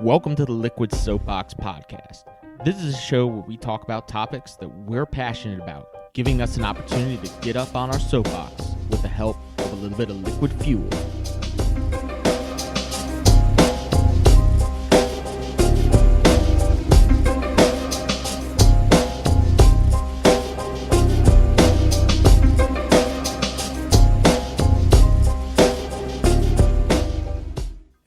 Welcome to the Liquid Soapbox Podcast. This is a show where we talk about topics that we're passionate about, giving us an opportunity to get up on our soapbox with the help of a little bit of liquid fuel.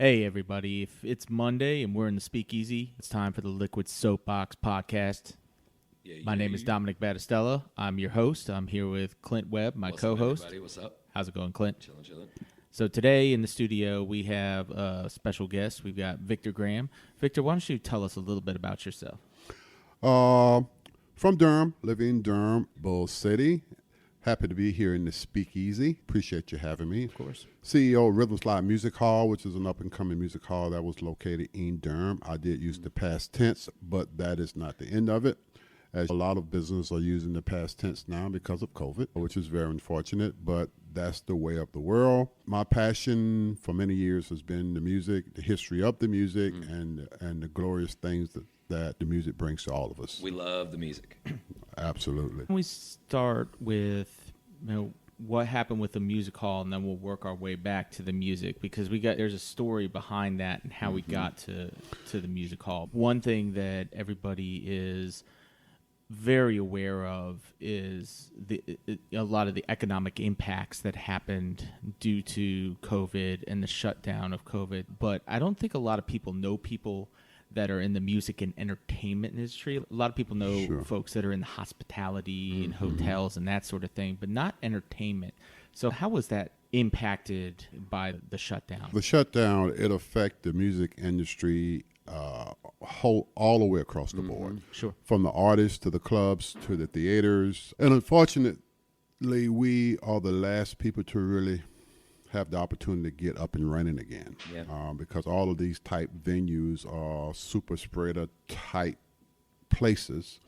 Hey everybody, if it's Monday and we're in the speakeasy, it's time for the Liquid Soapbox Podcast. My name is Dominic Battistella. I'm your host. I'm here with Clint Webb, my co-host. Up, what's up? How's it going, Clint? Chilling. So today in the studio we have a special guest. We've got Victor Graham. Victor, why don't you tell us a little bit about yourself? From Durham, living in Durham, Bull City. Happy to be here in the speakeasy. Appreciate you having me. Of course. CEO of Rhythm Slide Music Hall, which is an up-and-coming music hall that was located in Durham. I did use the past tense, but that is not the end of it. As a lot of businesses are using the past tense now because of COVID, which is very unfortunate, but that's the way of the world. My passion for many years has been the music, the history of the music, and the glorious things that the music brings to all of us. We love the music. Absolutely. We start with what happened with the music hall, and then we'll work our way back to the music, because there's a story behind that and how we got to the music hall. One thing that everybody is very aware of is a lot of the economic impacts that happened due to COVID and the shutdown of COVID. But I don't think a lot of people know people that are in the music and entertainment industry. A lot of people know folks that are in the hospitality and hotels and that sort of thing, but not entertainment. So how was that impacted by the shutdown? The shutdown, it affected the music industry all the way across the board. Sure. From the artists to the clubs to the theaters. And unfortunately, we are the last people to really have the opportunity to get up and running again. Yeah. Because all of these type venues are super spreader type places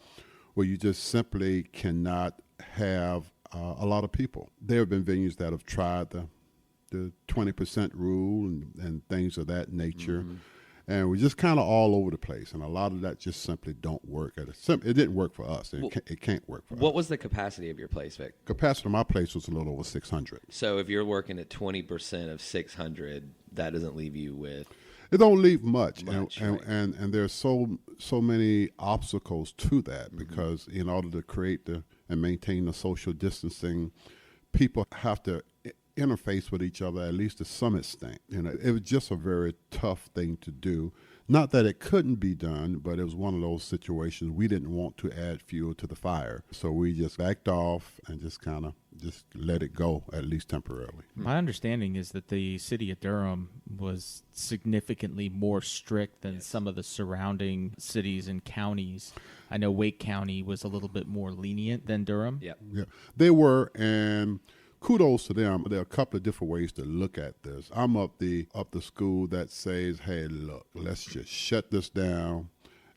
where you just simply cannot have a lot of people. There have been venues that have tried the 20% rule and things of that nature. And we're just kind of all over the place, and a lot of that just simply don't work. It didn't work for us. It can't work for us. What was the capacity of your place, Vic? Capacity of my place was a little over 600. So if you're working at 20% of 600, that doesn't leave you with... It don't leave much. Right. And there's so many obstacles to that, because in order to create and maintain the social distancing, people have to interface with each other at least to some extent. It was just a very tough thing to do. Not that it couldn't be done, but it was one of those situations we didn't want to add fuel to the fire. So we just backed off and just kind of let it go, at least temporarily. My understanding is that the city of Durham was significantly more strict than some of the surrounding cities and counties. I know Wake County was a little bit more lenient than Durham. Yeah. They were, and kudos to them. There are a couple of different ways to look at this. I'm up the school that says, hey, look, let's just shut this down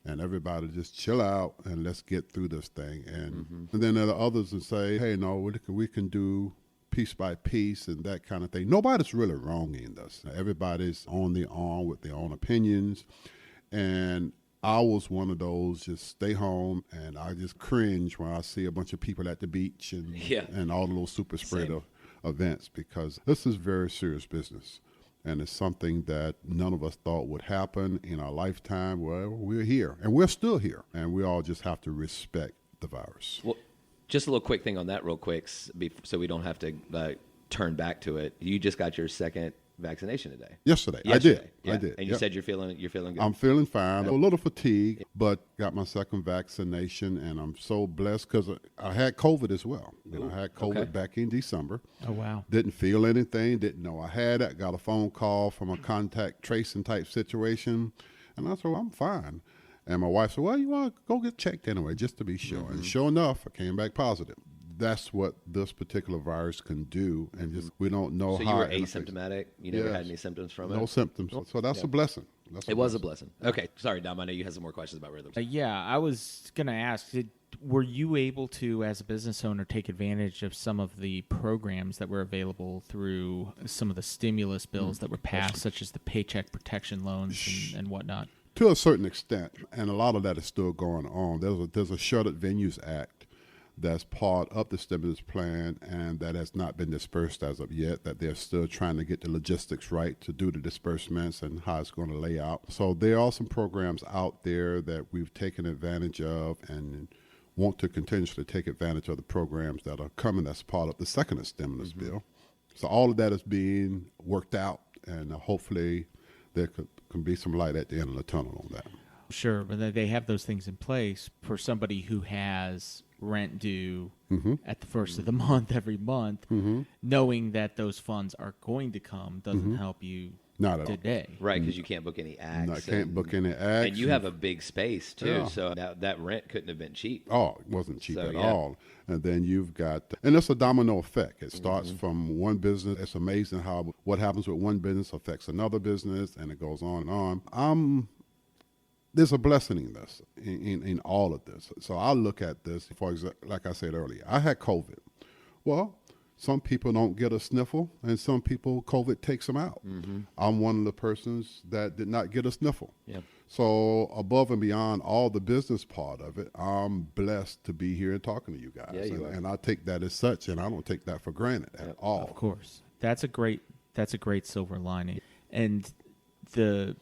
and everybody just chill out and let's get through this thing. And then there are others that say, hey, no, we can do piece by piece and that kind of thing. Nobody's really wrong in this. Everybody's on their own with their own opinions. And I was one of those, just stay home, and I just cringe when I see a bunch of people at the beach and all of those super spreader events, because this is very serious business. And it's something that none of us thought would happen in our lifetime. Well, we're here, and we're still here, and we all just have to respect the virus. Well, just a little quick thing on that real quick, so we don't have to turn back to it. You just got your second vaccination today. Yesterday. Yeah. I did. And you said you're feeling good. I'm feeling fine. A little fatigued, but got my second vaccination, and I'm so blessed because I had COVID as well. I had COVID back in December. Oh, wow. Didn't feel anything, didn't know I had it. Got a phone call from a contact tracing type situation, and I said, well, I'm fine. And my wife said, well, you want to go get checked anyway, just to be sure. And sure enough, I came back positive. That's what this particular virus can do, and just we don't know how. So you were asymptomatic? You never had any symptoms from it? No symptoms. So that's a blessing. It was a blessing. Okay. Sorry, Dom, I know you had some more questions about rhythms. I was going to ask, were you able to, as a business owner, take advantage of some of the programs that were available through some of the stimulus bills that were passed, such as the Paycheck Protection loans and whatnot? To a certain extent, and a lot of that is still going on. There's a Shuttered Venues Act that's part of the stimulus plan, and that has not been dispersed as of yet, that they're still trying to get the logistics right to do the disbursements and how it's going to lay out. So there are some programs out there that we've taken advantage of and want to continuously take advantage of the programs that are coming as part of the second stimulus bill. So all of that is being worked out, and hopefully there can be some light at the end of the tunnel on that. Sure, but they have those things in place for somebody who has rent due at the first of the month every month. Knowing that those funds are going to come doesn't help you Not at today. Right, because you can't book any acts. No, I can't book any acts. And you have a big space, too, Yeah. so that rent couldn't have been cheap. Oh, it wasn't cheap So, at yeah. all. And then you've got, and it's a domino effect. It starts from one business. It's amazing how what happens with one business affects another business, and it goes on and on. There's a blessing in this, in all of this. So I look at this, for example, like I said earlier, I had COVID. Well, some people don't get a sniffle, and some people, COVID takes them out. I'm one of the persons that did not get a sniffle. Yeah. So above and beyond all the business part of it, I'm blessed to be here and talking to you guys. Yeah, you are. And I take that as such, and I don't take that for granted at all. Of course. That's a great silver lining. And the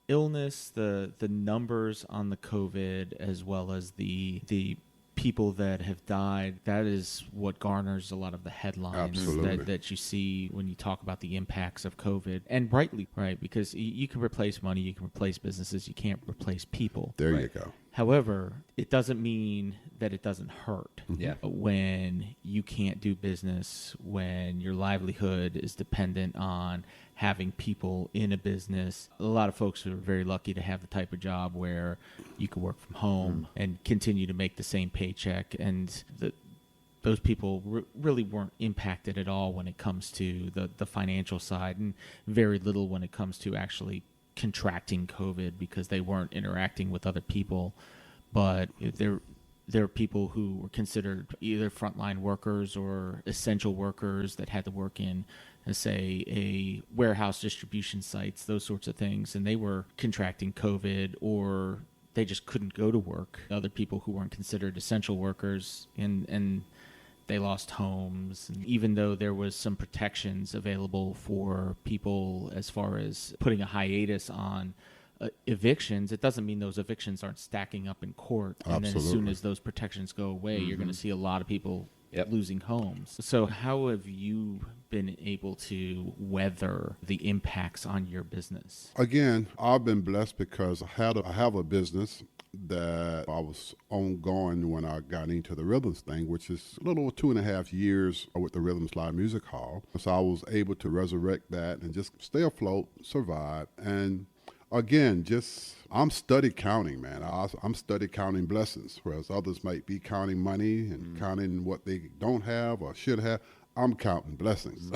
illness, the numbers on the COVID, as well as the people that have died, that is what garners a lot of the headlines that you see when you talk about the impacts of COVID. And rightly, right? Because you can replace money, you can replace businesses, you can't replace people. There Right. you go. However, it doesn't mean that it doesn't hurt Yeah. when you can't do business, when your livelihood is dependent on having people in a business. A lot of folks are very lucky to have the type of job where you can work from home and continue to make the same paycheck, and those people really weren't impacted at all when it comes to the financial side, and very little when it comes to actually contracting COVID because they weren't interacting with other people. But there are people who were considered either frontline workers or essential workers that had to work in, say, a warehouse distribution sites, those sorts of things, and they were contracting COVID, or they just couldn't go to work. Other people who weren't considered essential workers, and they lost homes. And even though there was some protections available for people as far as putting a hiatus on evictions, it doesn't mean those evictions aren't stacking up in court. And then as soon Absolutely. as those protections go away, you're going to see a lot of people Yep. losing homes. So how have you been able to weather the impacts on your business? Again, I've been blessed because I have a business that I was ongoing when I got into the rhythms thing, which is a little over 2.5 years with the Rhythms Live Music Hall. So I was able to resurrect that and just stay afloat, survive. And again, I'm study counting, man. I'm study counting blessings, whereas others might be counting money and counting what they don't have or should have. I'm counting blessings.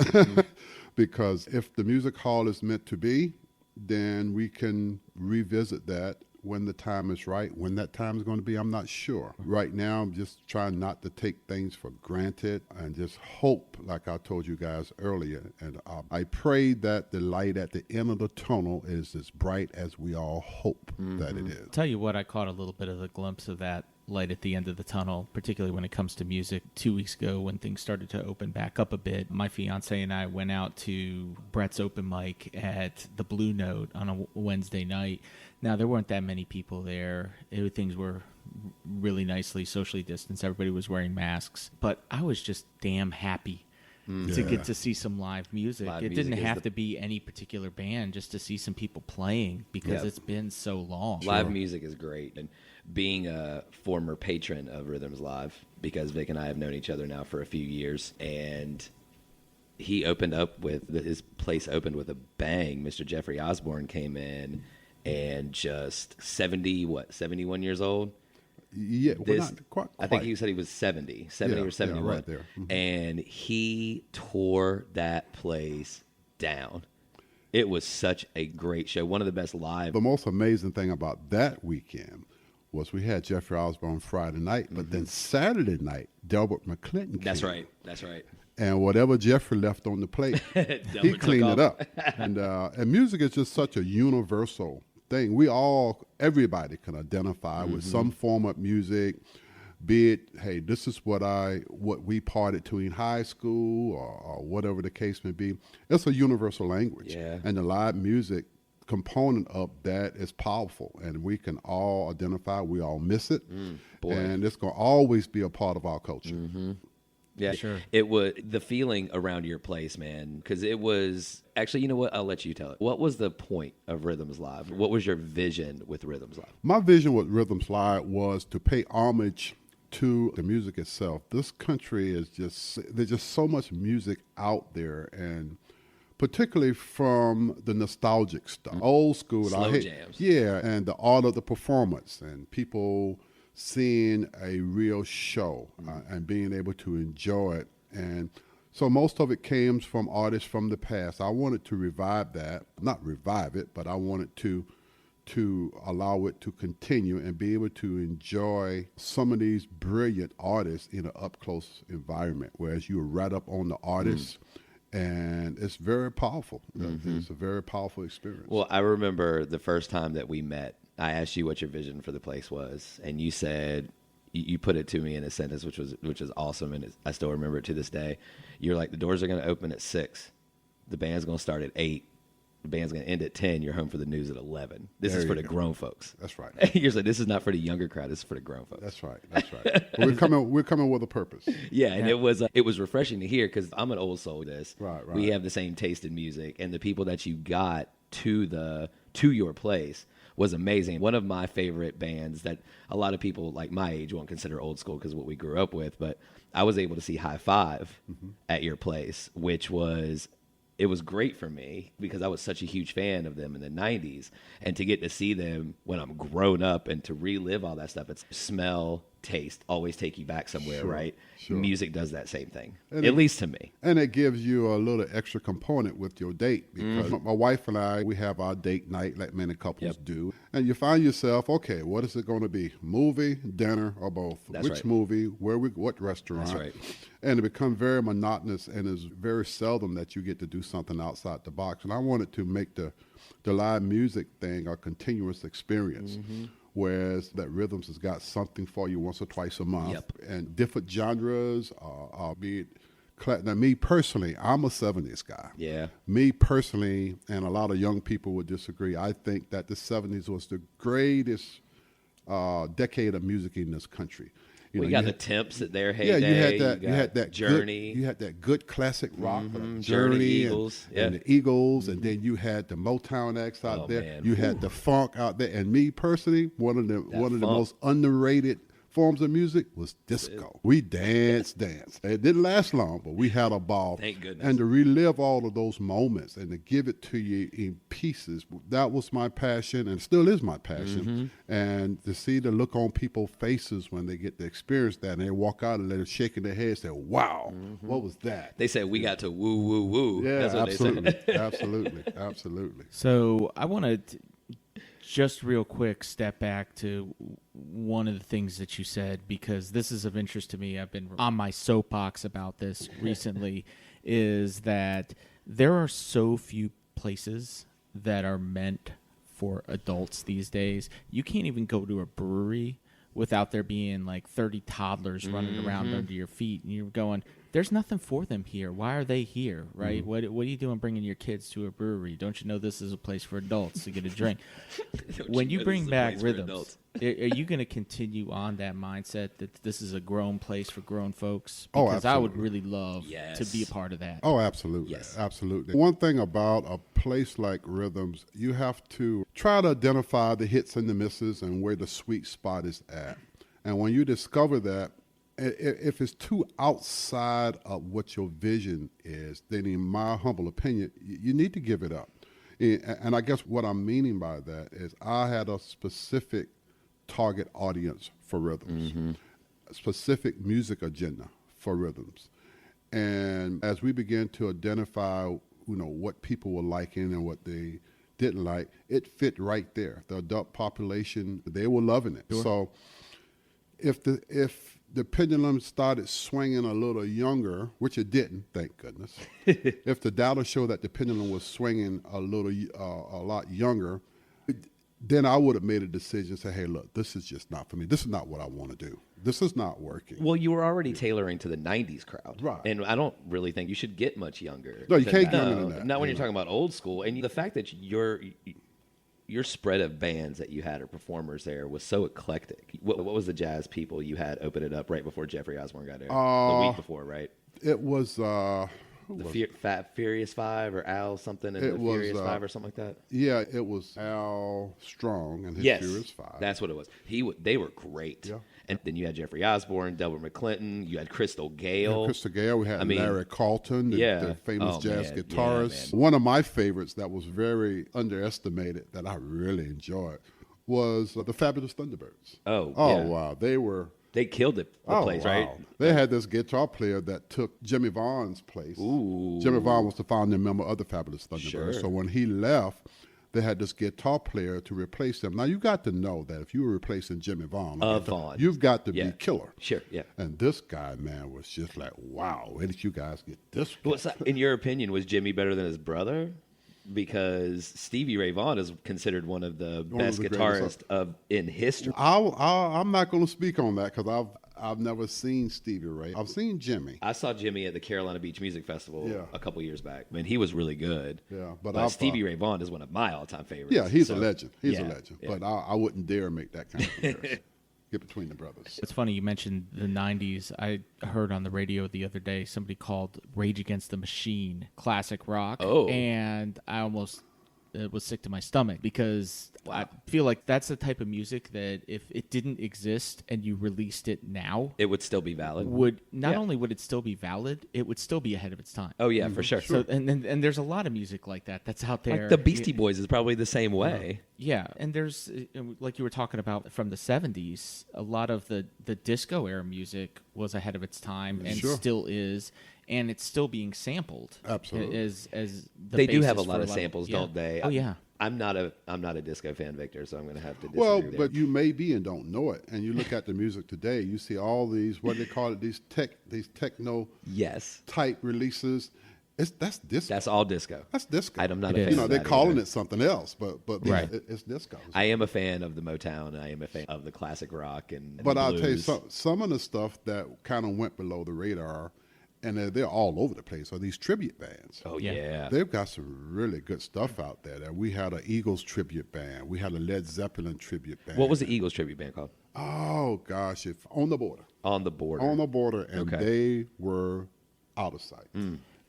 Because if the music hall is meant to be, then we can revisit that when the time is right. When that time is going to be, I'm not sure. Right now, I'm just trying not to take things for granted and just hope, like I told you guys earlier. And I pray that the light at the end of the tunnel is as bright as we all hope that it is. Tell you what, I caught a little bit of a glimpse of that light at the end of the tunnel, particularly when it comes to music. 2 weeks ago, when things started to open back up a bit, my fiance and I went out to Brett's open mic at the Blue Note on a Wednesday night. Now, there weren't that many people there. Things were really nicely socially distanced. Everybody was wearing masks. But I was just damn happy to get to see some live music. Live It music didn't is have the- to be any particular band, just to see some people playing, because Yeah. it's been so long. Live music is great. And being a former patron of Rhythms Live, because Vic and I have known each other now for a few years, and he opened up his place opened with a bang. Mr. Jeffrey Osborne came in and just 71 years old. Yeah, well, not quite. I think he said he was 70 Yeah, or 71. right there. And he tore that place down. It was such a great show. One of the best live. The most amazing thing about that weekend was we had Jeffrey Osborne Friday night, but then Saturday night, Delbert McClinton came. That's right. That's right. And whatever Jeffrey left on the plate, he Delbert cleaned took it up. And music is just such a universal thing. Everybody can identify with some form of music, be it, hey, this is what we parted to in high school or whatever the case may be. It's a universal language. Yeah. And the live music component of that is powerful, and we can all identify. We all miss it, and it's going to always be a part of our culture. Yeah, sure. It was the feeling around your place, man, because it was actually, you know what? I'll let you tell it. What was the point of Rhythms Live? What was your vision with Rhythms Live? My vision with Rhythms Live was to pay homage to the music itself. This country is there's just so much music out there, and particularly from the nostalgic stuff, old school. Slow jams. Yeah, and the art of the performance, and people seeing a real show and being able to enjoy it. And so most of it came from artists from the past. I wanted to revive that, not revive it, but I wanted to allow it to continue and be able to enjoy some of these brilliant artists in an up-close environment, whereas you're right up on the artists. And it's very powerful. It's a very powerful experience. Well, I remember the first time that we met, I asked you what your vision for the place was, and you said, you put it to me in a sentence, which is awesome, and I still remember it to this day. You're like, the doors are going to open at 6, the band's going to start at 8, the band's going to end at 10. You're home for the news at 11. This is for the grown folks. That's right. You're like, this is not for the younger crowd. This is for the grown folks. That's right. But we're coming with a purpose. Yeah, and it was refreshing to hear, because I'm an old soul. Right. We have the same taste in music, and the people that you got to your place was amazing. One of my favorite bands that a lot of people like my age won't consider old school because of what we grew up with, but I was able to see High Five at your place, which was. It was great for me because I was such a huge fan of them in the 90s, and to get to see them when I'm grown up and to relive all that stuff. It's smell, taste, always take you back somewhere, right? Sure. Music does that same thing, at least to me. And it gives you a little extra component with your date, because my wife and I, we have our date night like many couples do. And you find yourself, okay, what is it going to be? Movie, dinner, or both? That's Which right. movie, what restaurant? That's right. And it becomes very monotonous, and it's very seldom that you get to do something outside the box. And I wanted to make the live music thing a continuous experience. Whereas that Rhythms has got something for you once or twice a month. And different genres, be it now, me personally, I'm a 70s guy. Yeah. Me personally, and a lot of young people would disagree, I think that the 70s was the greatest decade of music in this country. We got the Temps at their heyday. Yeah, you had that Journey. You had that good classic rock, Journey, Eagles, and the Eagles, and then you had the Motown acts out there. Man. You had the funk out there, and me personally, one of the most underrated forms of music was disco. We danced. It didn't last long, but we had a ball. Thank goodness. And to relive all of those moments and to give it to you in pieces, that was my passion and still is my passion. And to see the look on people's faces when they get to experience that, and they walk out and they're shaking their heads, say, wow, what was that? They said we got to woo, woo, woo. Yeah, That's what absolutely. they said. Absolutely. So I want to just real quick step back to one of the things that you said, because this is of interest to me. I've been on my soapbox about this recently, is that there are so few places that are meant for adults these days. You can't even go to a brewery without there being like 30 toddlers running around under your feet, and you're going, there's nothing for them here. Why are they here, right? What are you doing bringing your kids to a brewery? Don't you know this is a place for adults to get a drink? When you bring back Rhythms, are you going to continue on that mindset that this is a grown place for grown folks? Because I would really love to be a part of that. Oh, absolutely. Yes. Absolutely. One thing about a place like Rhythms, you have to try to identify the hits and the misses and where the sweet spot is at. And when you discover that, if it's too outside of what your vision is, then in my humble opinion, you need to give it up. And I guess what I'm meaning by that is I had a specific target audience for Rhythms, a specific music agenda for Rhythms. And as we began to identify, what people were liking and what they didn't like, it fit right there. The adult population, they were loving it. Sure. So if the pendulum started swinging a little younger, which it didn't, thank goodness. If the data show that the pendulum was swinging a lot younger, then I would have made a decision, say, hey, look, this is just not for me. This is not what I want to do. This is not working. Well, you were already tailoring to the 90s crowd. Right. And I don't really think you should get much younger. No, you than can't get that. younger than that. Not when you're talking about old school. And the fact that your spread of bands that you had or performers there was so eclectic. What was the jazz people you had open it up right before Jeffrey Osborne got there? The week before, right? It was... Fat Furious Five or Al something and the Furious Five or something like that. Yeah, it was Al Strong and his Furious Five. That's what it was. They were great. Yeah. And then you had Jeffrey Osborne, Delbert McClinton. You had Crystal Gale. We had Larry Carlton, the famous jazz guitarist. Yeah, one of my favorites that was very underestimated that I really enjoyed was the Fabulous Thunderbirds. Oh, wow. They killed the place, right? They had this guitar player that took Jimmy Vaughn's place. Ooh. Jimmy Vaughn was the founding member of the Fabulous Thunderbirds. Sure. So when he left, they had this guitar player to replace him. Now, you got to know that if you were replacing Jimmy Vaughan, you've got to be killer. Sure, yeah. And this guy, man, was just like, wow, where did you guys get this from? In your opinion, was Jimmy better than his brother? Because Stevie Ray Vaughan is considered one of the best guitarists in history. I'm not going to speak on that because I've never seen Stevie Ray. I've seen Jimmy. I saw Jimmy at the Carolina Beach Music Festival a couple years back. I mean, he was really good. Yeah, but Stevie Ray Vaughan is one of my all-time favorites. Yeah, he's a legend. He's a legend. Yeah. But I wouldn't dare make that kind of comparison. Get between the brothers. It's funny you mentioned the 90s. I heard on the radio the other day somebody called Rage Against the Machine classic rock. Oh. And I almost was sick to my stomach because I feel like that's the type of music that if it didn't exist and you released it now, it would still be valid. Not only would it still be valid, it would still be ahead of its time. Oh yeah, for sure. So and there's a lot of music like that that's out there. Like the Beastie Boys is probably the same way. Yeah, and there's like you were talking about from the 70s, a lot of the disco era music was ahead of its time and still is. And it's still being sampled. Absolutely. As they do have a lot of samples, don't they? Oh yeah. I'm not a disco fan, Victor, so I'm going to have to disagree. Well, there. but you may be and don't know it. And you look at the music today, you see all these what do they call it? These techno type releases. That's disco. That's all disco. That's disco. I'm not a fan. They're calling it something else, but right. it's disco. I am a fan of the Motown. I am a fan of the classic rock and But the I'll tell you blues. some of the stuff that kind of went below the radar. And they're all over the place. Are these tribute bands? Oh yeah, they've got some really good stuff out there. We had an Eagles tribute band. We had a Led Zeppelin tribute band. What was the Eagles tribute band called? Oh gosh, On the Border. On the Border. On the Border, and they were out of sight.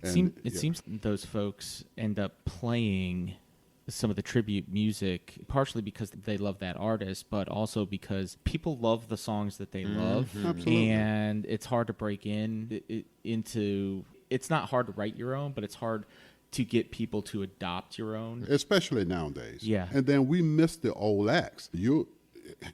It seems those folks end up playing some of the tribute music partially because they love that artist, but also because people love the songs that they love. Absolutely. And it's hard to break into it's not hard to write your own, but it's hard to get people to adopt your own, especially nowadays. Yeah. And then we miss the old acts.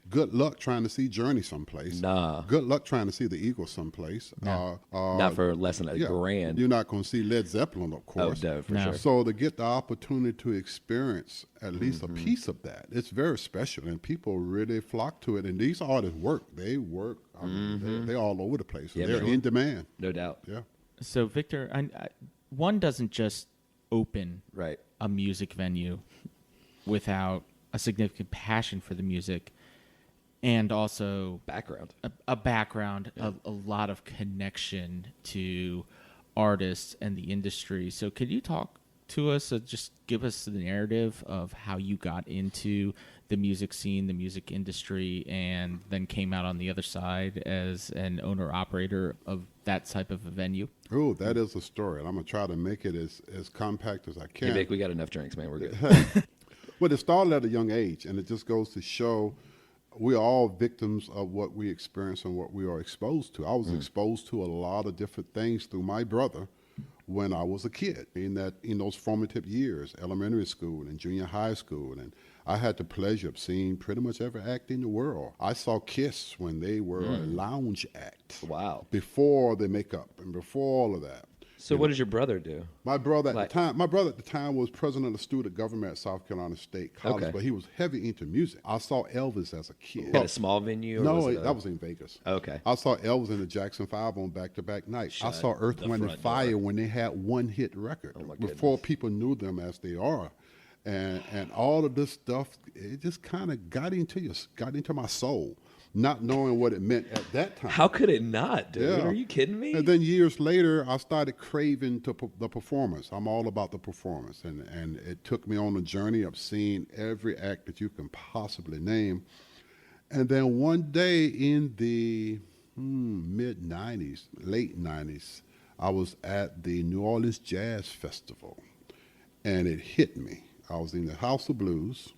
Good luck trying to see Journey someplace. Nah. Good luck trying to see the Eagles someplace. No. Not for less than a grand. You're not going to see Led Zeppelin, of course. Oh, no, for sure. So to get the opportunity to experience at least a piece of that, it's very special, and people really flock to it. And these artists work. They work. I mean, they're all over the place. Yeah, they're in demand. No doubt. Yeah. So, Victor, one doesn't just open a music venue without a significant passion for the music and also a background, a lot of connection to artists and the industry. So could you talk to us, just give us the narrative of how you got into the music scene, the music industry, and then came out on the other side as an owner-operator of that type of a venue? Oh, that is a story, and I'm going to try to make it as compact as I can. Hey, Vic, we got enough drinks, man. We're good. Well, it started at a young age, and it just goes to show we're all victims of what we experience and what we are exposed to. I was exposed to a lot of different things through my brother when I was a kid, in those formative years, elementary school and junior high school. And I had the pleasure of seeing pretty much every act in the world. I saw Kiss when they were a lounge act. Wow. Before the makeup and before all of that. So what does your brother do? My brother at the time was president of the student government at South Carolina State College, but he was heavy into music. I saw Elvis as a kid. At a small venue? No, that was in Vegas. Okay. I saw Elvis in the Jackson 5 on back-to-back nights. I saw Earth, Wind, and Fire when they had one-hit record before people knew them as they are. and all of this stuff, it just kind of got into my soul, not knowing what it meant at that time. How could it not, dude? Yeah. Are you kidding me? And then years later, I started craving the performance. I'm all about the performance, and it took me on a journey of seeing every act that you can possibly name. And then one day in the mid 90s, late 90s, I was at the New Orleans Jazz Festival, and it hit me. I was in the House of Blues,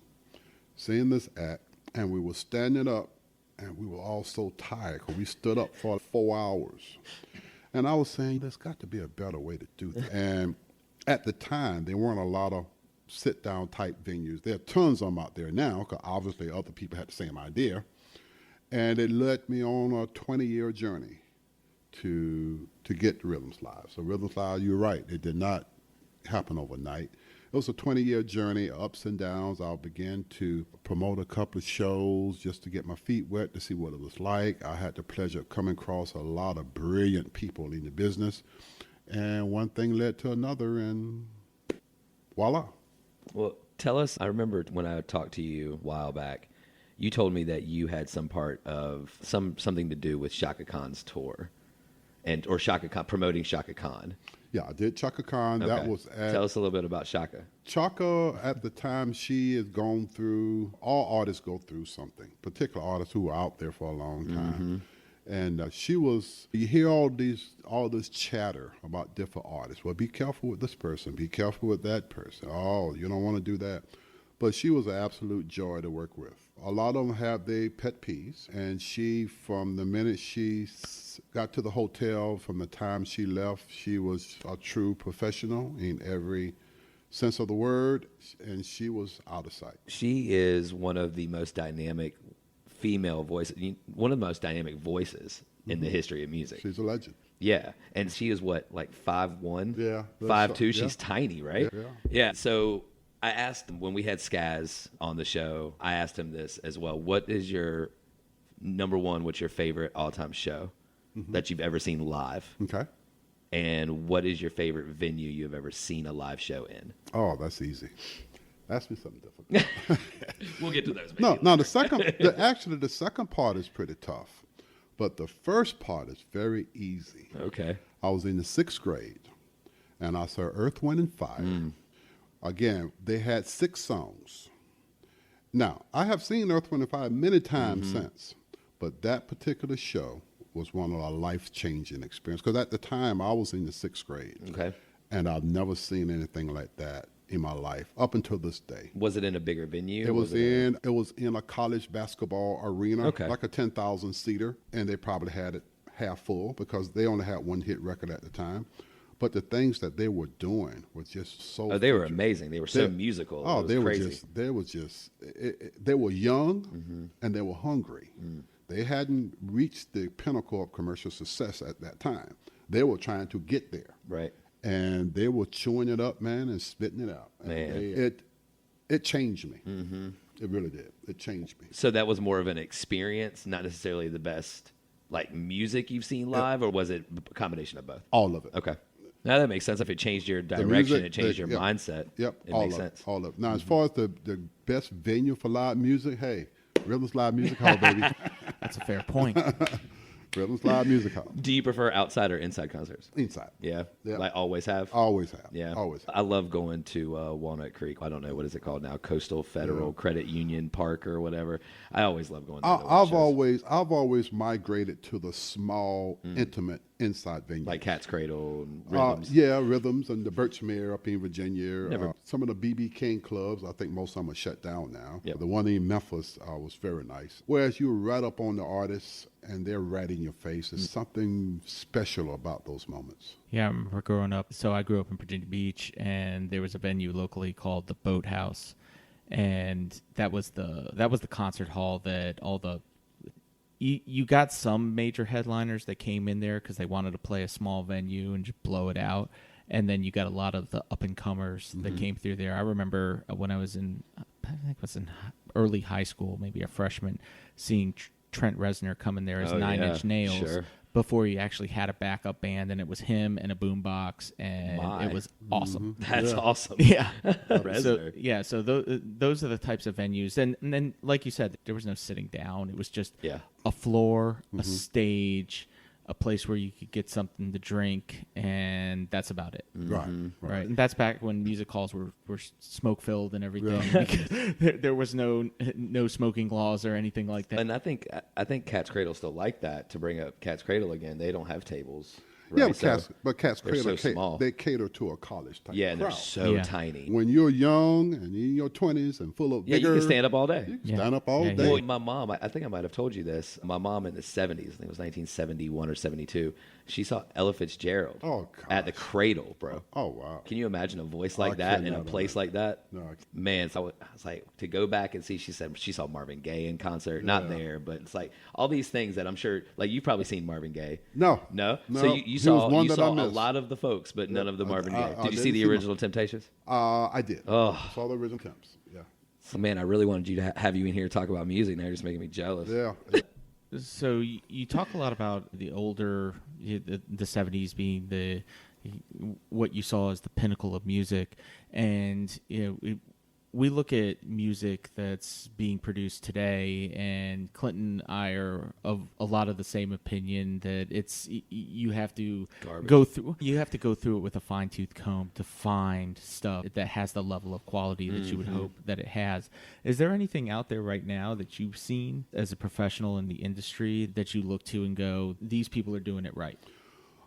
seeing this act, and we were standing up, and we were all so tired because we stood up for 4 hours. And I was saying, there's got to be a better way to do that. And at the time, there weren't a lot of sit-down type venues. There are tons of them out there now, because obviously other people had the same idea. And it led me on a 20-year journey to get to Rhythms Live. So Rhythms Live, you're right, it did not happen overnight. It was a 20-year journey, ups and downs. I began to promote a couple of shows just to get my feet wet to see what it was like. I had the pleasure of coming across a lot of brilliant people in the business. And one thing led to another, and voila. Well, tell us, I remember when I talked to you a while back, you told me that you had some part of something to do with Shaka Khan's tour, or Shaka Khan, promoting Shaka Khan. Yeah, I did Chaka Khan. Okay. That was Tell us a little bit about Shaka. Chaka, at the time, she has gone through, all artists go through something, particular artists who were out there for a long time. And she was, you hear all this chatter about different artists. Well, be careful with this person, be careful with that person. Oh, you don't want to do that. But she was an absolute joy to work with. A lot of them have their pet peeves, and she, from the minute she got to the hotel, from the time she left, she was a true professional in every sense of the word, and she was out of sight. She is one of the most dynamic female voices, one of the most dynamic voices in the history of music. She's a legend. Yeah, and she is what, like 5'1"? Yeah. 5'2". Yeah. She's tiny, right? Yeah. Yeah. So I asked him when we had Skaz on the show, I asked him this as well. What is your number one, what's your favorite all-time show that you've ever seen live? Okay. And what is your favorite venue you've ever seen a live show in? Oh, that's easy. Ask me something difficult. We'll get to those. No, the second part is pretty tough, but the first part is very easy. Okay. I was in the 6th grade, and I saw Earth, Wind, and Fire. Again, they had 6 songs. Now, I have seen Earth, Wind, and Fire many times since, but that particular show was one of a life-changing experience, because at the time, I was in the 6th grade. Okay. And I've never seen anything like that in my life up until this day. Was it in a bigger venue? It was in a college basketball arena, Okay. like a 10,000 seater, and they probably had it half full because they only had one hit record at the time. But the things that they were doing were just so. Oh, they were amazing. They were so musical. Oh, it was crazy. They were young and they were hungry. They hadn't reached the pinnacle of commercial success at that time. They were trying to get there. Right. And they were chewing it up, man, and spitting it out. Man. It changed me. It really did. It changed me. So that was more of an experience, not necessarily the best like music you've seen live, or was it a combination of both? All of it. Okay. Now that makes sense. If it changed your direction, music, it changed your mindset. Yep, it all makes of sense. it. All of it. Now, as far as the best venue for live music, hey, Rhythms Live Music Hall, baby. That's a fair point. Rhythms Live Music Hall. Do you prefer outside or inside concerts? Inside. Yeah. Yeah. Like always have? Always have. Yeah. Always have. I love going to Walnut Creek. I don't know, what is it called now? Coastal Federal Credit Union Park or whatever. I always love going to those shows. I've always migrated to the small, intimate inside venues. Like Cat's Cradle and Rhythms. Yeah, Rhythms and the Birchmere up in Virginia. Some of the B.B. King clubs, I think most of them are shut down now. Yep. The one in Memphis was very nice. Whereas you're right up on the artists and they're right in your face. There's something special about those moments. Yeah, I remember growing up. So I grew up in Virginia Beach, and there was a venue locally called the Boathouse, and that was the concert hall that all the you got some major headliners that came in there because they wanted to play a small venue and just blow it out, and then you got a lot of the up and comers that came through there. I remember when I was in early high school, maybe a freshman, seeing Trent Reznor come in there as 9 Inch Nails, sure. before he actually had a backup band, and it was him and a boombox, and it was awesome. That's awesome. Yeah. Resner. So those are the types of venues. And then, like you said, there was no sitting down. It was just a floor, a stage, a place where you could get something to drink, and that's about it. Right. And that's back when music halls were smoke filled and everything. Because there was no smoking laws or anything like that. And I think Cat's Cradle still like that. To bring up Cat's Cradle again, they don't have tables. Yeah, Right? but Cat's Cradle, so small. they cater to a college type Yeah, and they're crowd. so tiny. When you're young and in your 20s and full of Yeah, vigor, you can stand up all day. You can stand up all day. Well, my mom, I think I might have told you this. My mom in the 70s, I think it was 1971 or 72, she saw Ella Fitzgerald at the Cradle, bro. Oh, wow. Can you imagine a voice like that in a place like that? No. Man, so I was like, to go back and see, she said she saw Marvin Gaye in concert. Not there, but it's like all these things that I'm sure, like you've probably seen Marvin Gaye. No. So you saw I a lot of the folks, but none of the Marvin Gaye. Did you see didn't the see original Temptations? I did. Oh. I saw the original Temps. Yeah. So, man, I really wanted you to have you in here to talk about music. Now you're just making me jealous. Yeah. So you talk a lot about the older, the 70s being what you saw as the pinnacle of music, and we look at music that's being produced today, and Clinton and I are of a lot of the same opinion that you have to go through it with a fine-tooth comb to find stuff that has the level of quality that you would hope that it has. Is there anything out there right now that you've seen as a professional in the industry that you look to and go, these people are doing it right?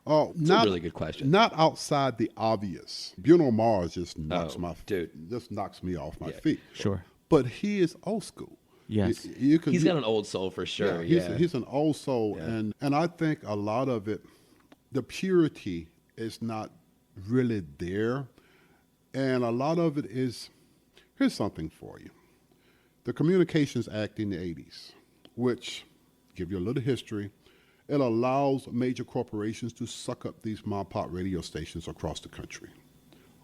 Oh, It's a really good question. Not outside the obvious. Bruno Mars just knocks knocks me off my feet. Sure. But he is old school. Yes. He's got an old soul for sure. He's an old soul, and I think a lot of it, the purity is not really there, and a lot of it is. Here's something for you: the Communications Act in the '80s, which give you a little history. It allows major corporations to suck up these mom-pop radio stations across the country.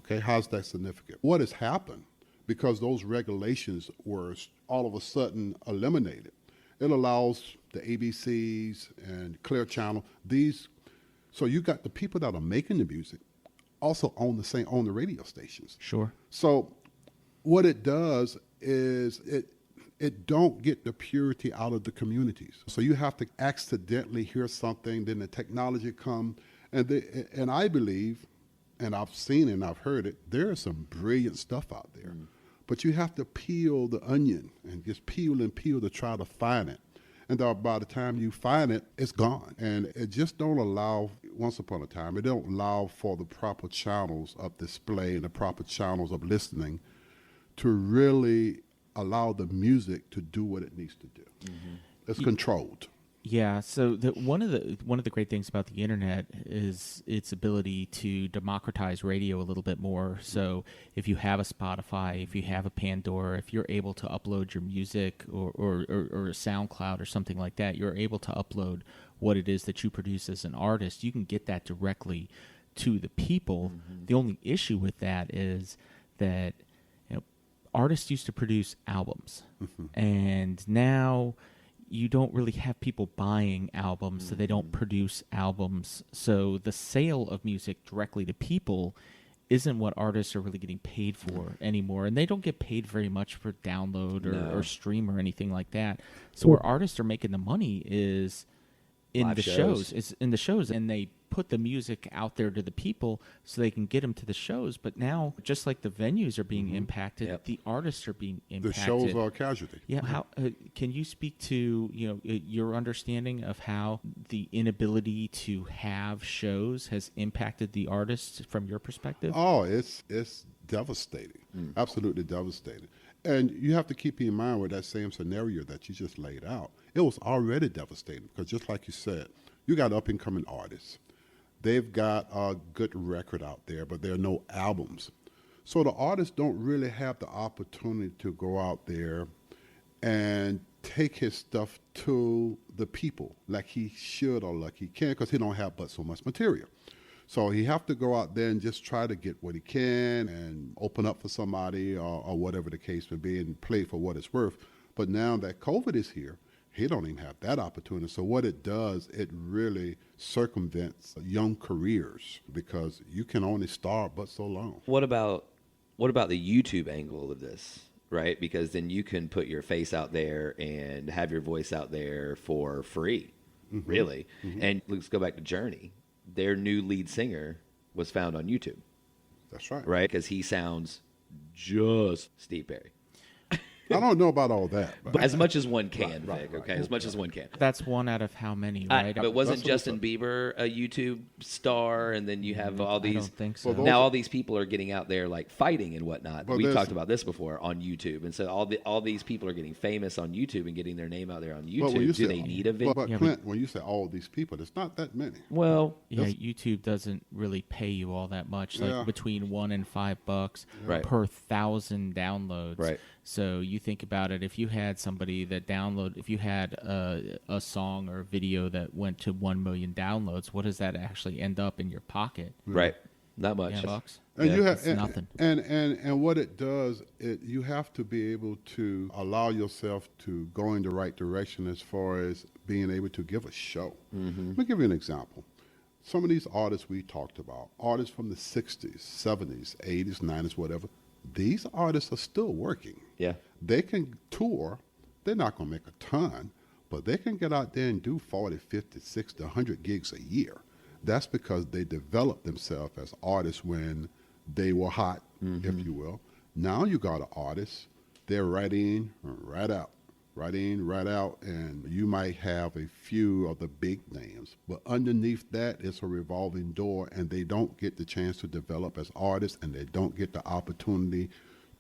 Okay, how's that significant? What has happened, because those regulations were all of a sudden eliminated, it allows the ABCs and Clear Channel, so you got the people that are making the music also own the radio stations. Sure. So what it does is it don't get the purity out of the communities. So you have to accidentally hear something, then the technology come, and I believe, and I've seen and I've heard it, there is some brilliant stuff out there. But you have to peel the onion and just peel and peel to try to find it. And by the time you find it, it's gone. And it just don't allow, once upon a time, it don't allow for the proper channels of display and the proper channels of listening to really allow the music to do what it needs to do. It's controlled. Yeah. So one of the great things about the internet is its ability to democratize radio a little bit more. So if you have a Spotify, if you have a Pandora, if you're able to upload your music or a SoundCloud or something like that, you're able to upload what it is that you produce as an artist. You can get that directly to the people. The only issue with that is that artists used to produce albums, and now you don't really have people buying albums, so they don't produce albums. So the sale of music directly to people isn't what artists are really getting paid for anymore, and they don't get paid very much for download or stream or anything like that. So where artists are making the money is in Live the shows. It's in the shows, and they put the music out there to the people so they can get them to the shows. But now, just like the venues are being impacted, the artists are being impacted. The shows are a casualty. Yeah. How can you speak to your understanding of how the inability to have shows has impacted the artists from your perspective? Oh, it's devastating. Absolutely devastating. And you have to keep in mind with that same scenario that you just laid out, it was already devastating because just like you said, you got up-and-coming artists. They've got a good record out there, but there are no albums. So the artists don't really have the opportunity to go out there and take his stuff to the people like he should or like he can, because he don't have but so much material. So he have to go out there and just try to get what he can and open up for somebody or whatever the case may be and play for what it's worth. But now that COVID is here, He don't even have that opportunity. So what it does, it really circumvents young careers because you can only star but so long. What about the YouTube angle of this, right? Because then you can put your face out there and have your voice out there for free, really. And let's go back to Journey. Their new lead singer was found on YouTube. That's right. Right? Because he sounds just Steve Perry. I don't know about all that. But as much as one can, Right, Vic, okay? As much as one can. That's one out of how many, right? But wasn't That's what Justin Bieber a YouTube star? And then you have all I these. don't think so. Well, Now all these people are getting out there like fighting and whatnot. Well, We there's- talked about this before on YouTube, and so all these people are getting famous on YouTube and getting their name out there on But YouTube. when you Do say- they need a video? But Yeah, Clint, when you say all these people, it's not that many. Well, Yeah, YouTube doesn't really pay you all that much, like Yeah. between $1 and $5 Right. per 1,000 downloads. Right. So you think about it, if you had somebody that if you had a song or a video that went to 1 million downloads, what does that actually end up in your pocket? right, not much. Yeah, bucks. And Yeah, you have it's nothing. And what it does, you have to be able to allow yourself to go in the right direction as far as being able to give a show. Let me give you an example. Some of these artists we talked about, artists from the 60s, 70s, 80s, 90s, whatever, these artists are still working. Yeah. They can tour. They're not going to make a ton, but they can get out there and do 40, 50, 60, 100 gigs a year. That's because they developed themselves as artists when they were hot, if you will. Now you got an artist, they're right in, right out. Right in, right out, and you might have a few of the big names. But underneath that, it's a revolving door, and they don't get the chance to develop as artists, and they don't get the opportunity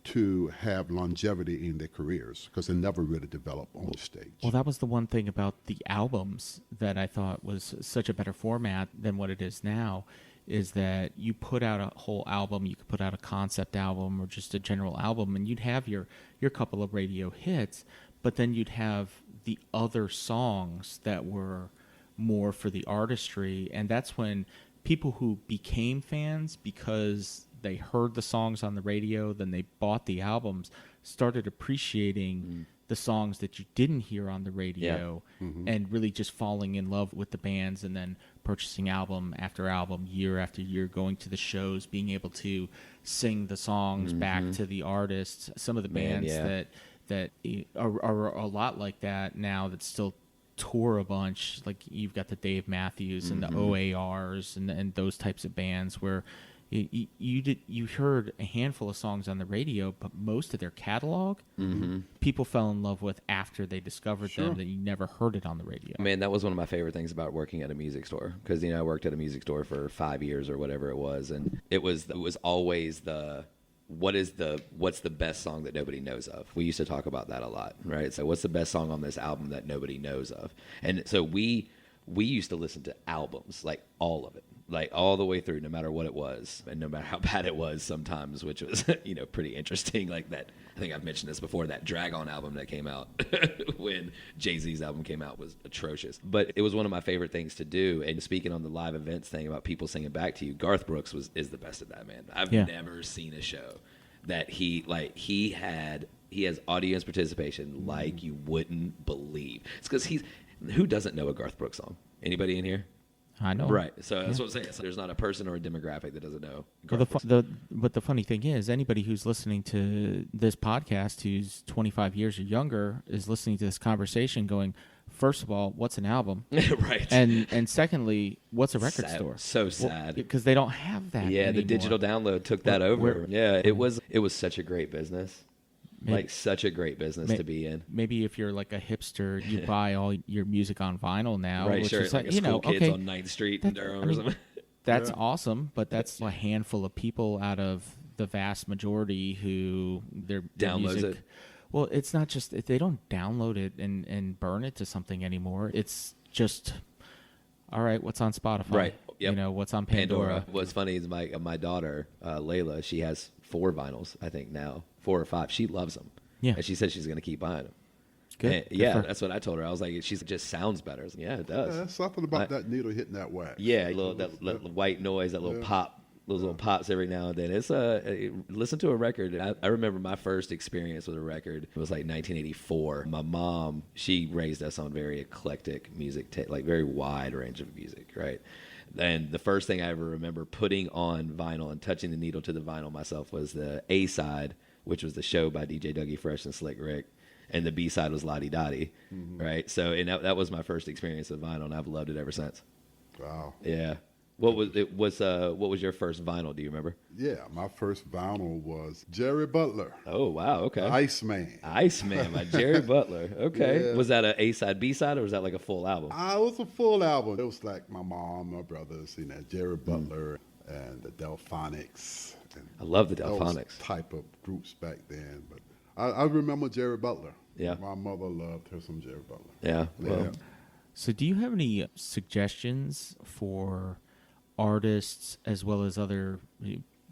to have longevity in their careers because they never really develop on the stage. Well, that was the one thing about the albums that I thought was such a better format than what it is now, is that you put out a whole album, you could put out a concept album or just a general album, and you'd have your couple of radio hits, but then you'd have the other songs that were more for the artistry, and that's when people who became fans because they heard the songs on the radio, then they bought the albums, started appreciating the songs that you didn't hear on the radio, and really just falling in love with the bands, and then purchasing album after album, year after year, going to the shows, being able to sing the songs back to the artists. Some of the bands that are a lot like that now that still tour a bunch, like you've got the Dave Matthews and the OARs and those types of bands where you heard a handful of songs on the radio, but most of their catalog people fell in love with after they discovered them, that you never heard it on the radio. Man, that was one of my favorite things about working at a music store, because I worked at a music store for 5 years or whatever it was, and it was always what's the best song that nobody knows of. We used to talk about that a lot, right? So what's the best song on this album that nobody knows of? And so we used to listen to albums, like all of it, like all the way through, no matter what it was, and no matter how bad it was sometimes, which was, pretty interesting. Like that, I think I've mentioned this before, that Drag On album that came out when Jay-Z's album came out was atrocious. But it was one of my favorite things to do. And speaking on the live events thing about people singing back to you, Garth Brooks is the best at that, man. I've never seen a show that he has audience participation like you wouldn't believe. It's because who doesn't know a Garth Brooks song? Anybody in here? I know. Right. So that's what I'm saying. So there's not a person or a demographic that doesn't know Well, Garth Brooks. but the funny thing is, anybody who's listening to this podcast who's 25 years or younger is listening to this conversation going, first of all, what's an album? Right. And secondly, what's a record Sad. store? So sad. Because they don't have that Yeah, anymore. the digital download took that over. Yeah, it was such a great business. Maybe- Such a great business to be in. Maybe if you're like a hipster, you buy all your music on vinyl now. Right, which sure. is Like a school kids okay, on 9th Street in Durham or something. that's awesome, but that's a handful of people out of the vast majority who their Downloads music, it. Well, it's not just they don't download it and burn it to something anymore. It's just all right. What's on Spotify? Right. Yep. What's on Pandora. What's funny is my daughter, Layla, she has 4 vinyls, I think now, 4 or 5. She loves them. Yeah. And she said she's going to keep buying them. Good. And, Good yeah, for her. that's what I told her. I was like, it just sounds better. I was like, yeah, it does. There's something about that needle hitting that wax. Yeah, that white noise, that little pop those little pops every now and then. It's listen to a record. I remember my first experience with a record. It was like 1984. My mom, she raised us on very eclectic music, like very wide range of music, right? And the first thing I ever remember putting on vinyl and touching the needle to the vinyl myself was the A side, which was The Show by DJ Dougie Fresh and Slick Rick. And the B side was Lottie Dottie, right? So and that was my first experience with vinyl, and I've loved it ever since. Wow. Yeah. What was your first vinyl? Do you remember? Yeah, my first vinyl was Jerry Butler. Oh wow, okay. Iceman. Iceman by Jerry Butler. Okay. Yeah. Was that an A side, B side, or was that like a full album? It was a full album. It was like my mom, my brothers, Jerry Butler and the Delphonics. And I love the those Delphonics. type of groups back then. But I remember Jerry Butler. Yeah. My mother loved her some Jerry Butler. Yeah. Well, Yeah. So, do you have any suggestions for artists as well as other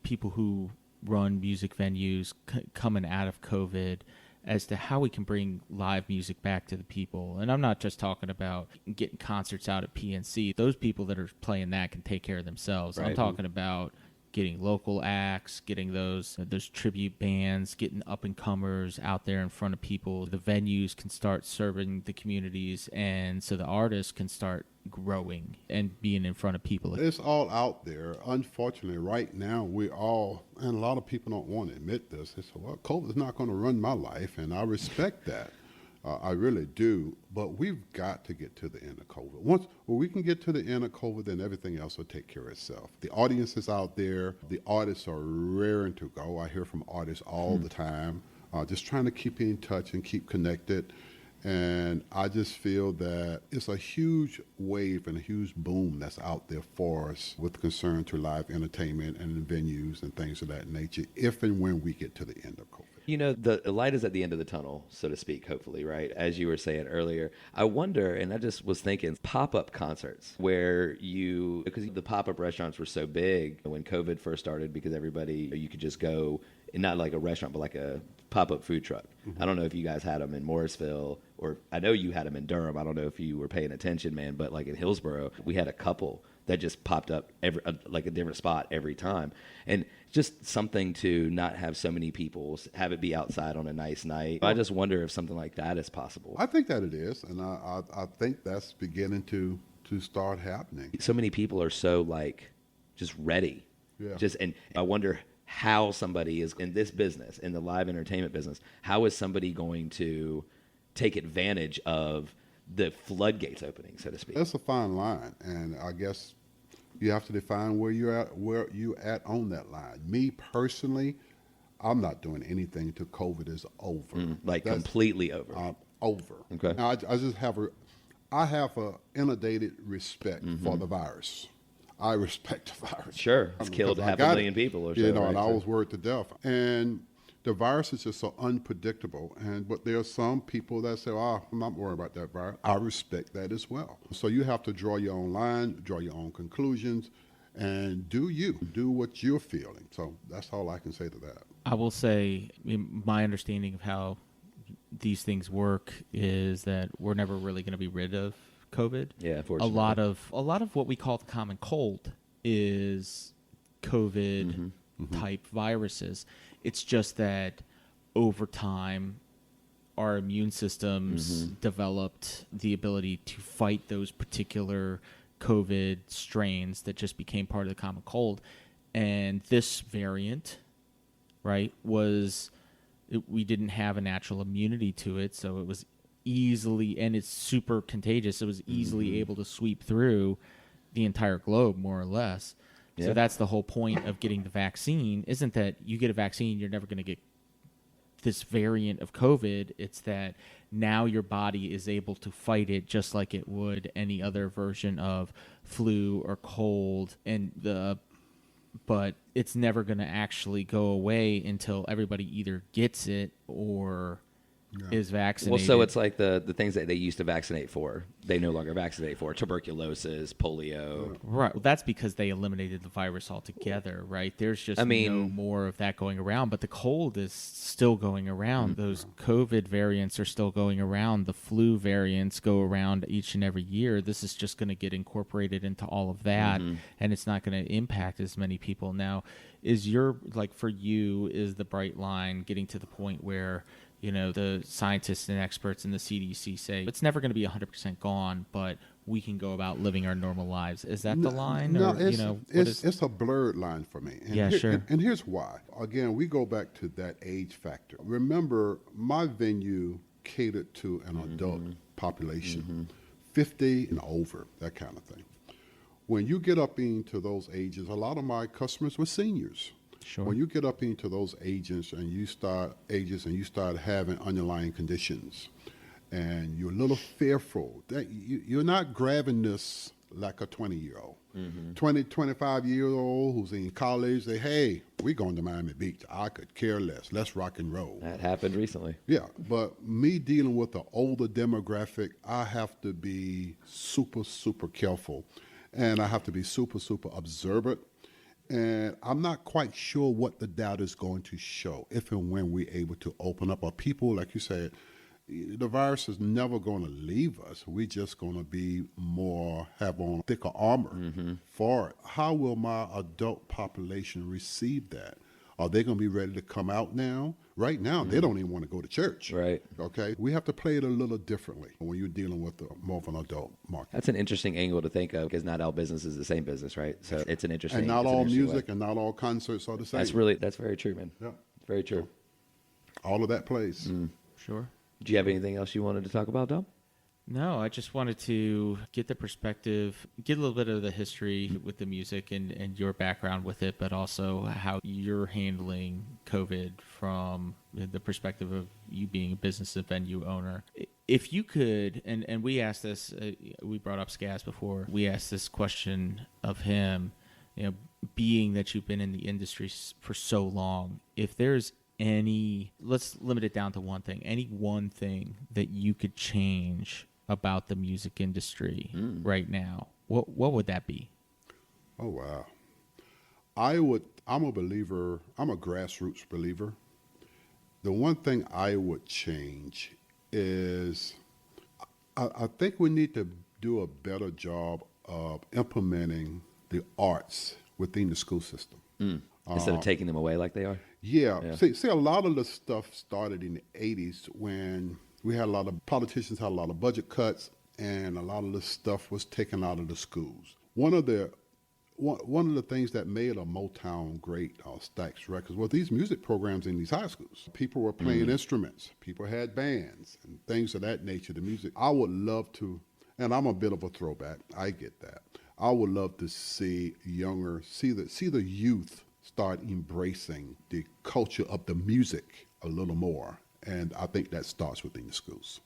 people who run music venues coming out of COVID as to how we can bring live music back to the people? And I'm not just talking about getting concerts out at PNC. Those people that are playing that can take care of themselves. Right. I'm talking about getting local acts, getting those tribute bands, getting up-and-comers out there in front of people. The venues can start serving the communities, and so the artists can start growing and being in front of people. It's all out there. Unfortunately, right now, and a lot of people don't want to admit this, they say, well, COVID's not going to run my life, and I respect that. I really do, but we've got to get to the end of COVID. Once we can get to the end of COVID, then everything else will take care of itself. The audience is out there. The artists are raring to go. I hear from artists all the time, just trying to keep in touch and keep connected. And I just feel that it's a huge wave and a huge boom that's out there for us with concern to live entertainment and venues and things of that nature, if and when we get to the end of COVID. you know, the light is at the end of the tunnel, so to speak, hopefully, right? As you were saying earlier, I wonder, and I just was thinking, pop-up concerts where because the pop-up restaurants were so big when COVID first started, because you could just go, not like a restaurant, but like a pop-up food truck. Mm-hmm. I don't know if you guys had them in Morrisville, or I know you had them in Durham. I don't know if you were paying attention, man, but like in Hillsborough, we had a couple that just popped up like a different spot every time. And just something to not have so many people, have it be outside on a nice night. I just wonder if something like that is possible. I think that it is, and I think that's beginning to start happening. So many people are so like just ready. Yeah. And I wonder how somebody is in this business, in the live entertainment business, how is somebody going to take advantage of the floodgates opening, so to speak? That's a fine line, and I guess you have to define where you're at on that line. Me personally, I'm not doing anything till COVID is over. That's completely over. Over. Okay. Now, I have a inundated respect for the virus. I respect the virus. Sure, it's killed half a million people or so. And right? I was worried to death. And the virus is just so unpredictable. But there are some people that say, I'm not worried about that virus. I respect that as well. So you have to draw your own line, draw your own conclusions, and do what you're feeling. So that's all I can say to that. I will say, my understanding of how these things work is that we're never really going to be rid of COVID. Yeah, unfortunately. A lot of what we call the common cold is COVID type viruses. It's just that over time, our immune systems developed the ability to fight those particular COVID strains that just became part of the common cold. And this variant, right, we didn't have a natural immunity to it, so it was easily, and it's super contagious, it was easily able to sweep through the entire globe, more or less. Yeah. So that's the whole point of getting the vaccine, isn't that you get a vaccine, you're never going to get this variant of COVID. It's that now your body is able to fight it just like it would any other version of flu or cold, but it's never going to actually go away until everybody either gets it or is Well, vaccinated. so it's like the things that they used to vaccinate for, they no longer vaccinate for. Tuberculosis, polio. Right. Well, that's because they eliminated the virus altogether, right? There's just no more of that going around. But the cold is still going around. Those COVID variants are still going around. The flu variants go around each and every year. This is just going to get incorporated into all of that, and it's not going to impact as many people. Now, for you, is the bright line getting to the point where the scientists and experts in the CDC say it's never going to be 100% gone, but we can go about living our normal lives? Is that the line? No, or, it's a blurred line for me. And sure. And here's why. Again, we go back to that age factor. Remember, my venue catered to an adult population, 50 and over, that kind of thing. When you get up into those ages, a lot of my customers were seniors. Sure. When you get up into those ages and you start having underlying conditions, and you're a little fearful that you're not grabbing this like a 20-year-old, 20, 25-year-old who's in college. Say, hey, we're going to Miami Beach. I could care less. Let's rock and roll. That happened recently. Yeah, but me dealing with the older demographic, I have to be super, super careful, and I have to be super, super observant. And I'm not quite sure what the data is going to show if and when we're able to open up. Or people, like you said, the virus is never going to leave us. We're just going to have on thicker armor for it. How will my adult population receive that? Are they going to be ready to come out now? Right now, they don't even want to go to church. Right. Okay. We have to play it a little differently when you're dealing with more of an adult market. That's an interesting angle to think of, because not all business is the same business, right? So it's an interesting. And not it's an all interesting music way. and not all concerts are the same. That's very true, man. Yeah. Very true. All of that plays. Sure. Do you have anything else you wanted to talk about, Dom? No, I just wanted to get the perspective, get a little bit of the history with the music and your background with it, but also how you're handling COVID from the perspective of you being a business and venue owner. If you could, and we asked this, we brought up Skaz before, we asked this question of him, being that you've been in the industry for so long, if there's let's limit it down to one thing, any one thing that you could change about the music industry right now, what would that be? Oh, wow. I'm a believer, I'm a grassroots believer. The one thing I would change is I think we need to do a better job of implementing the arts within the school system. Instead of taking them away like they are? Yeah. See, a lot of the stuff started in the 80s when we had a lot of politicians had a lot of budget cuts, and a lot of the stuff was taken out of the schools. One of the things that made a Motown great, Stax Records, was these music programs in these high schools. People were playing instruments. People had bands and things of that nature. The music. I would love to, and I'm a bit of a throwback. I get that. I would love to see the youth start embracing the culture of the music a little more. And I think that starts within the schools.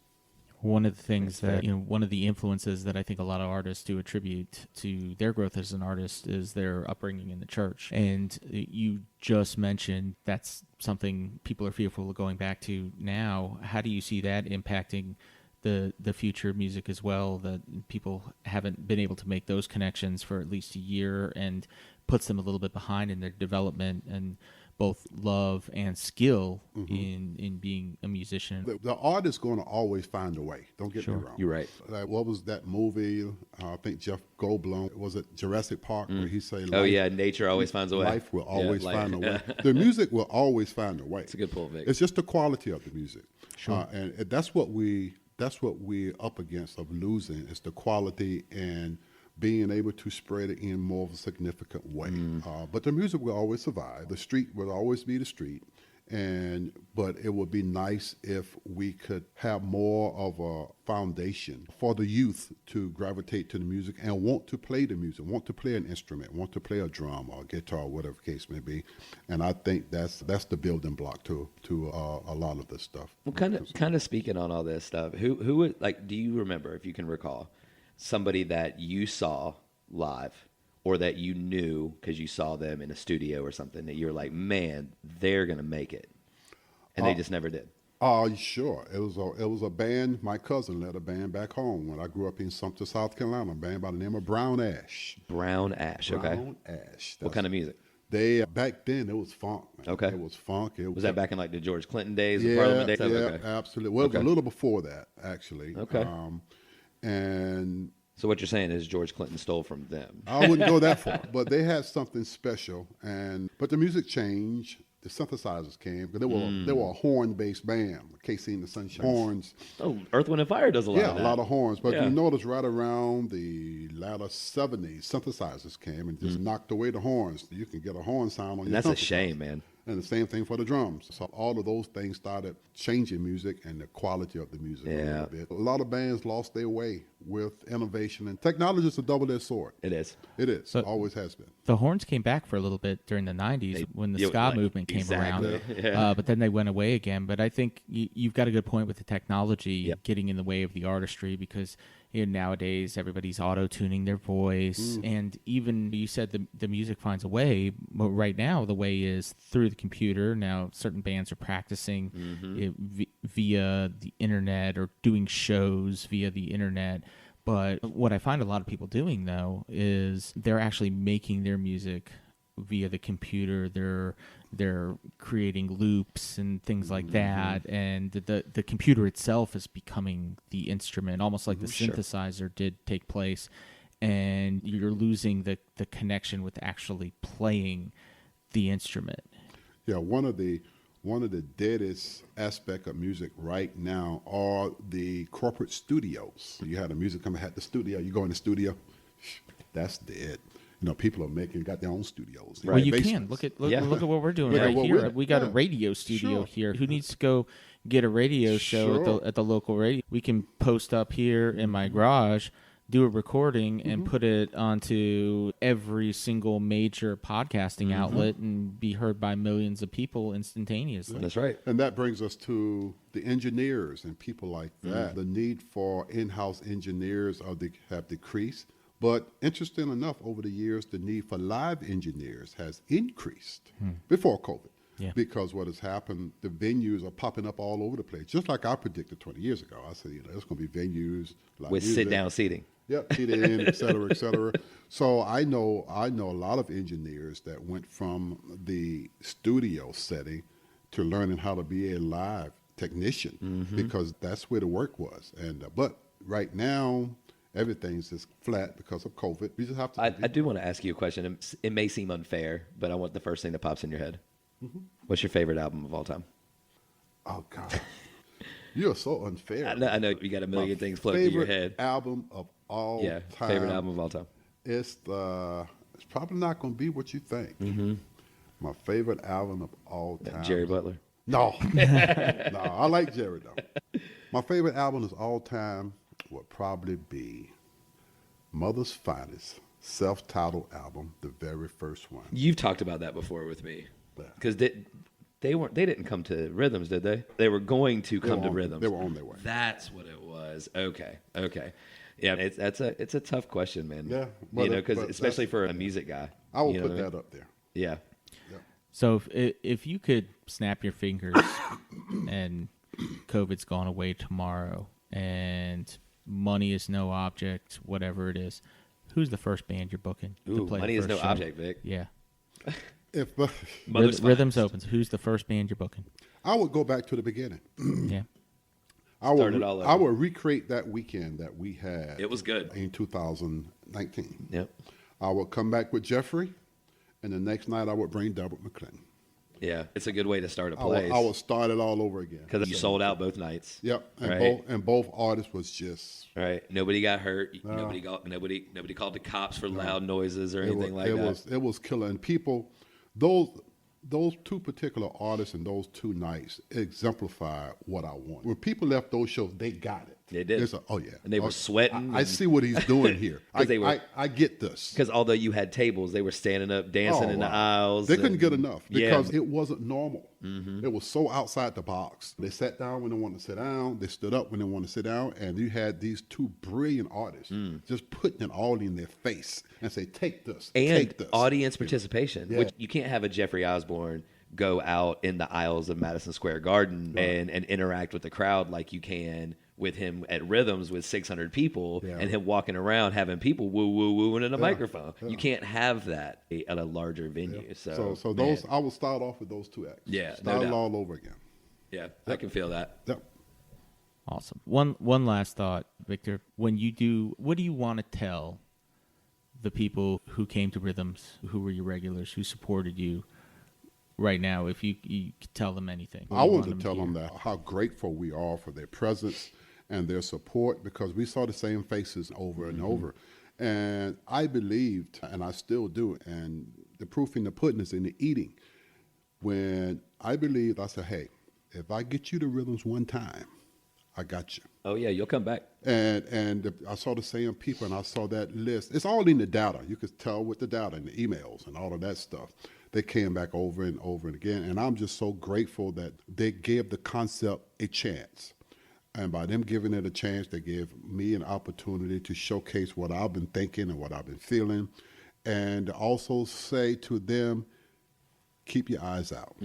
One of the things one of the influences that I think a lot of artists do attribute to their growth as an artist is their upbringing in the church. And you just mentioned that's something people are fearful of going back to now. How do you see that impacting the future of music as well, that people haven't been able to make those connections for at least a year, and puts them a little bit behind in their development and both love and skill in being a musician? The art is going to always find a way. Don't get me wrong. You're right. Like, what was that movie? I think Jeff Goldblum, was it Jurassic Park, where he said, nature always finds a way. Life will always find a way. The music will always find a way. It's a good pull, Vic. It's just the quality of the music. Sure. And that's what we're up against, of losing, is the quality and being able to spread it in more of a significant way. But the music will always survive. The street will always be the street. But it would be nice if we could have more of a foundation for the youth to gravitate to the music and want to play the music, want to play an instrument, want to play a drum or a guitar, whatever the case may be. And I think that's the building block to a lot of this stuff. Well, kind of speaking on all this stuff, who would, like, do you remember, if you can recall, somebody that you saw live or that you knew because you saw them in a studio or something, that you're like, man, they're going to make it, and they just never did? Oh, sure. It was a band. My cousin led a band back home when I grew up in Sumter, South Carolina. A band by the name of Brown Ash. Brown Ash. Okay. Brown Ash. What kind of music? They back then it was funk. Man. Okay. It was funk. Was that back in like the George Clinton days, the Yeah, Parliament days? yeah, Okay. absolutely. Well, it was Okay. a little before that actually. Okay. And So what you're saying is George Clinton stole from them. I wouldn't go that far, but they had something special. But the music changed. The synthesizers came because they were a horn-based band. Casey and the Sunshine Horns. Oh, Earth, Wind, and Fire does a lot Yeah, of a that. lot of horns. But Yeah. you notice right around the latter 70s, synthesizers came and just knocked away the horns. You can get a horn sound on And your that's a synthesizer. shame, man. And the same thing for the drums. So all of those things started changing music and the quality of the music a Yeah. little bit. A lot of bands lost their way with innovation, and technology is a double-edged sword. It is. It is. So- Always has been. The horns came back for a little bit during the 90s when the yeah, ska like, movement came exactly, around. yeah. But then they went away again. But I think you've got a good point with the technology Yep. getting in the way of the artistry because nowadays everybody's auto-tuning their voice. And even you said the music finds a way, but right now the way is through the computer. Now certain bands are practicing it via the internet or doing shows via the internet. But what I find a lot of people doing though is they're actually making their music via the computer. They're creating loops and things like that, and the computer itself is becoming the instrument, almost like the synthesizer did take place, and you're losing the connection with actually playing the instrument. Yeah, one of the deadest aspect of music right now are the corporate studios. You had a music company had the studio. You go in the studio, that's dead. People got their own studios. Well, you basements. can Yeah. look at what we're doing Look at right what here. we're- We got a yeah. radio studio Sure. here. Who needs to go get a radio show Sure. at the local radio? We can post up here in my garage, do a recording, and put it onto every single major podcasting outlet and be heard by millions of people instantaneously. That's right. And that brings us to the engineers and people like that. The need for in-house engineers have decreased. But interesting enough, over the years, the need for live engineers has increased before COVID. Yeah. Because what has happened, the venues are popping up all over the place. Just like I predicted 20 years ago. I said, there's going to be venues. Live With music. sit-down seating. Yep, seated, et cetera, et cetera. So I know a lot of engineers that went from the studio setting to learning how to be a live technician because that's where the work was. But right now, everything's just flat because of COVID. We just have to. I do want to ask you a question. It may seem unfair, but I want the first thing that pops in your head. What's your favorite album of all time? Oh God, you're so unfair. I know you got a million My things floating through your favorite head. album of all Yeah, time. favorite album of all time. It's probably not going to be what you think. My favorite album of all time. Jerry Butler. No, no, I like Jerry though. My favorite album of all time would probably be Mother's Finest self-titled album, the very first one. You've talked about that before with me. Yeah. Because they didn't come to Rhythms, did they? They were going to come to Rhythms. They were on their way. That's what it was. Okay. Yeah, it's a tough question, man. Yeah, but because but especially for a music guy. I will you know put what I mean? that up there. Yeah. So if you could snap your fingers and COVID's gone away tomorrow and money is no object, whatever it is, who's the first band you're booking to Ooh, play the money is first no show? object, Vic. Yeah. If Mother's Rhythms Finest. opens. Who's the first band you're booking? I would go back to the beginning. Yeah. Start it all over. I would recreate that weekend that we had. It was good. In 2019. Yep. I would come back with Jeffrey, and the next night I would bring Delbert McClinton. Yeah, it's a good way to start a I would, place. I would start it all over again. Because you sold out both nights. Yep, and Right. both artists was just Right. Nobody got hurt. No. Nobody called the cops for loud noises or it anything was, like that. It was killer, and people, those two particular artists and those two nights exemplify what I want. When people left those shows, they got it. They did. They said, "Oh yeah," And they were sweating I and- see what he's doing here. 'Cause they were- I get this. Because although you had tables, they were standing up, dancing in the wow. aisles. They couldn't and- get enough Yeah. because it wasn't normal. It was so outside the box. They sat down when they wanted to sit down. They stood up when they wanted to sit down. And you had these two brilliant artists just putting it all in their face and say, "Take this, and take this." audience participation, Yeah. which you can't have a Jeffrey Osborne go out in the aisles of Madison Square Garden and interact with the crowd like you can with him at Rhythms with 600 people and him walking around having people woo woo wooing in a microphone. You can't have that at a larger venue. So those, I will start off with those two acts. Yeah, start it all over again. Yeah, I can feel that. Yep. Awesome. One last thought, Victor. When you do, what do you want to tell the people who came to Rhythms, who were your regulars, who supported you right now? If you could tell them anything. I want to tell them that how grateful we are for their presence and their support, because we saw the same faces over and over. And I believed, and I still do, and the proof in the pudding is in the eating. When I believed, I said, hey, if I get you to Rhythms one time, I got you. Oh, yeah, you'll come back. And I saw the same people, and I saw that list. It's all in the data. You could tell with the data and the emails and all of that stuff. They came back over and over and again. And I'm just so grateful that they gave the concept a chance. And by them giving it a chance, they gave me an opportunity to showcase what I've been thinking and what I've been feeling. And also say to them, keep your eyes out.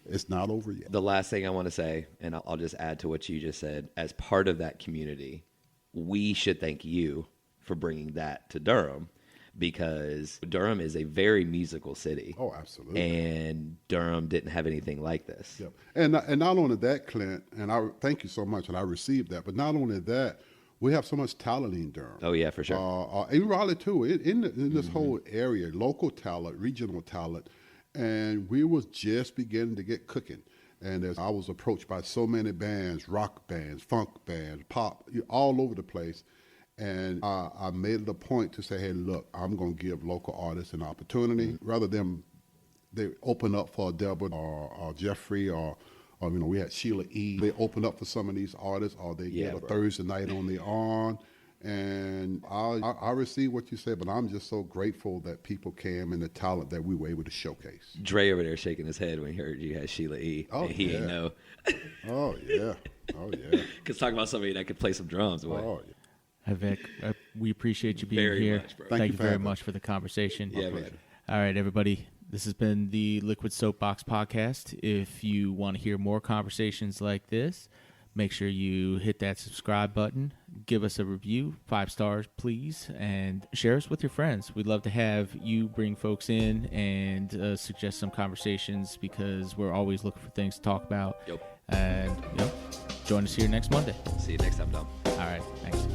It's not over yet. The last thing I want to say, and I'll just add to what you just said, as part of that community, we should thank you for bringing that to Durham, because Durham is a very musical city. Oh, absolutely. And Durham didn't have anything like this. Yep. And not only that, Clint, and I thank you so much, and I received that, but not only that, we have so much talent in Durham. Oh, yeah, for sure. In Raleigh, too, in this whole area, local talent, regional talent, and we was just beginning to get cooking. And as I was approached by so many bands, rock bands, funk bands, pop, all over the place. And I made it a point to say, hey, look, I'm going to give local artists an opportunity. Rather than they open up for Deborah or Jeffrey or we had Sheila E. They open up for some of these artists, or they get a Thursday night on their own. And I receive what you said, but I'm just so grateful that people came and the talent that we were able to showcase. Dre over there shaking his head when he heard you had Sheila E. Oh, and he ain't know. Oh, yeah. Oh, yeah. Because talk about somebody that could play some drums. Boy. Oh, yeah. Hi, Vic. We appreciate you being Very here. much, bro. Thank you for very having much for the conversation. Yeah, man. All right, everybody. This has been the Liquid Soapbox Podcast. If you want to hear more conversations like this, make sure you hit that subscribe button. Give us a review, 5 stars, please, and share us with your friends. We'd love to have you bring folks in and suggest some conversations, because we're always looking for things to talk about. Yep. And join us here next Monday. See you next time, Dom. All right, thanks.